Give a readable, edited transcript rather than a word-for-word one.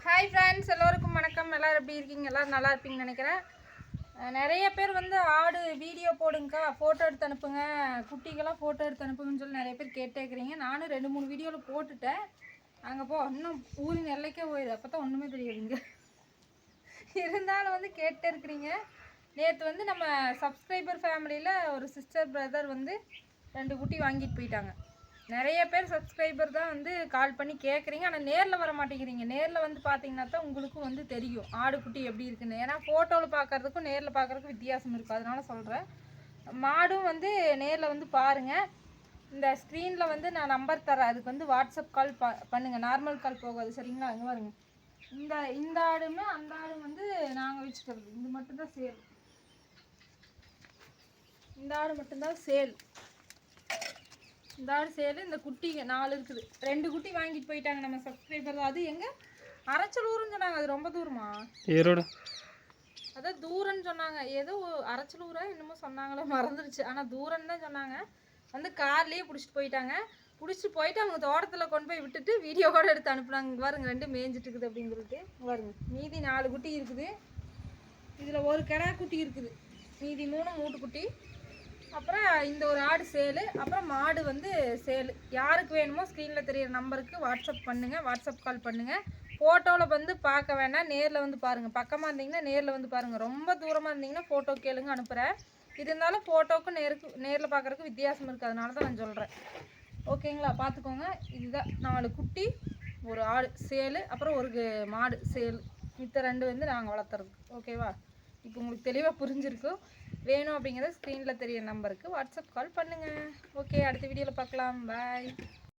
Hi friends, எல்லோருக்கும் வணக்கம். எல்லோரும் எப்படி இருக்கீங்க? எல்லோரும் நல்லா இருப்பீங்கன்னு நினைக்கிறேன். நிறைய பேர் வந்து ஆடு வீடியோ போடுங்கக்கா, ஃபோட்டோ எடுத்து அனுப்புங்க, குட்டிக்கெல்லாம் ஃபோட்டோ எடுத்து அனுப்புங்கன்னு சொல்லி நிறைய பேர் கேட்டேக்கிறீங்க. நானும் 2-3 வீடியோவில் போட்டுட்டேன். அங்கே இன்னும் ஊரின் எல்லைக்கே போயிடுது, அப்போ தான் ஒன்றுமே தெரியாதுங்க. இருந்தாலும் வந்து கேட்டே இருக்கிறீங்க. நேற்று வந்து நம்ம சப்ஸ்கிரைபர் ஃபேமிலியில் ஒரு சிஸ்டர் பிரதர் வந்து 2 குட்டி வாங்கிட்டு போயிட்டாங்க. நிறைய பேர் சப்ஸ்கிரைபர் தான் வந்து கால் பண்ணி கேட்குறீங்க, ஆனால் நேரில் வர மாட்டேங்கிறீங்க. நேரில் வந்து பார்த்தீங்கன்னா தான் உங்களுக்கும் வந்து தெரியும் ஆடு குட்டி எப்படி இருக்குன்னு. ஏன்னா ஃபோட்டோவில் பார்க்குறதுக்கும் நேரில் பார்க்குறதுக்கும் வித்தியாசம் இருக்கும். அதனால சொல்கிறேன், மாடும் வந்து நேரில் வந்து பாருங்கள். இந்த ஸ்க்ரீனில் வந்து நான் நம்பர் தரேன், அதுக்கு வந்து வாட்ஸ்அப் கால் பண்ணுங்கள். நார்மல் கால் போகாது, சரிங்களா? அங்கே பாருங்க, இந்த ஆடுமே அந்த ஆடும் வந்து நாங்கள் வச்சுக்கிறது. இது மட்டும்தான் சேல், இந்த ஆடு மட்டும்தான் சேல். இந்த ஆடு சேலு. இந்த குட்டிங்க 4 இருக்குது. 2 குட்டி வாங்கிட்டு போயிட்டாங்க நம்ம சப்ஸ்கிரைபர். அது எங்கே? அரச்சலூருன்னு சொன்னாங்க. அது ரொம்ப தூரமா? ஈரோடு. அதான் தூரம்னு சொன்னாங்க. ஏதோ அரச்சலூரா என்னமோ சொன்னாங்களோ, மறந்துடுச்சு. ஆனால் தூரம்னு தான் சொன்னாங்க. வந்து கார்லேயே பிடிச்சிட்டு போயிட்டாங்க. பிடிச்சிட்டு போயிட்டு அவங்க தோட்டத்தில் கொண்டு போய் விட்டுட்டு வீடியோவோட எடுத்து அனுப்புனாங்க. பாருங்க, 2 மேய்ஞ்சிட்டு இருக்குது அப்படின்னு சொல்லிட்டு. பாருங்க, மீதி 4 குட்டி இருக்குது. இதில் ஒரு கிடா குட்டி இருக்குது. மீதி 3 மூட்டு குட்டி. அப்புறம் இந்த ஒரு ஆடு சேலு. அப்புறம் மாடு வந்து சேலு. யாருக்கு வேணுமோ ஸ்க்ரீனில் தெரியிற நம்பருக்கு வாட்ஸ்அப் பண்ணுங்கள், வாட்ஸ்அப் கால் பண்ணுங்கள். ஃபோட்டோவில் வந்து பார்க்க வேண்டாம், நேரில் வந்து பாருங்கள். பக்கமாக இருந்தீங்கன்னா நேரில் வந்து பாருங்கள். ரொம்ப தூரமாக இருந்தீங்கன்னா ஃபோட்டோ கேளுங்க, அனுப்புகிறேன். இது இருந்தாலும் ஃபோட்டோவுக்கும் நேரில் பார்க்குறதுக்கு வித்தியாசம் இருக்குது. அதனால தான் நான் சொல்கிறேன். ஓகேங்களா? பார்த்துக்கோங்க. இதுதான் 4 குட்டி, ஒரு ஆடு சேலு, அப்புறம் ஒரு மாடு சேலு. மித்த 2 வந்து நாங்கள் வளர்த்துறது. ஓகேவா? இப்போ உங்களுக்கு தெளிவாக புரிஞ்சிருக்கும். வேணும் அப்படிங்கிறத ஸ்க்ரீனில் தெரிய நம்பருக்கு வாட்ஸ்அப் கால் பண்ணுங்கள். ஓகே, அடுத்த வீடியோவில் பார்க்கலாம். பாய்.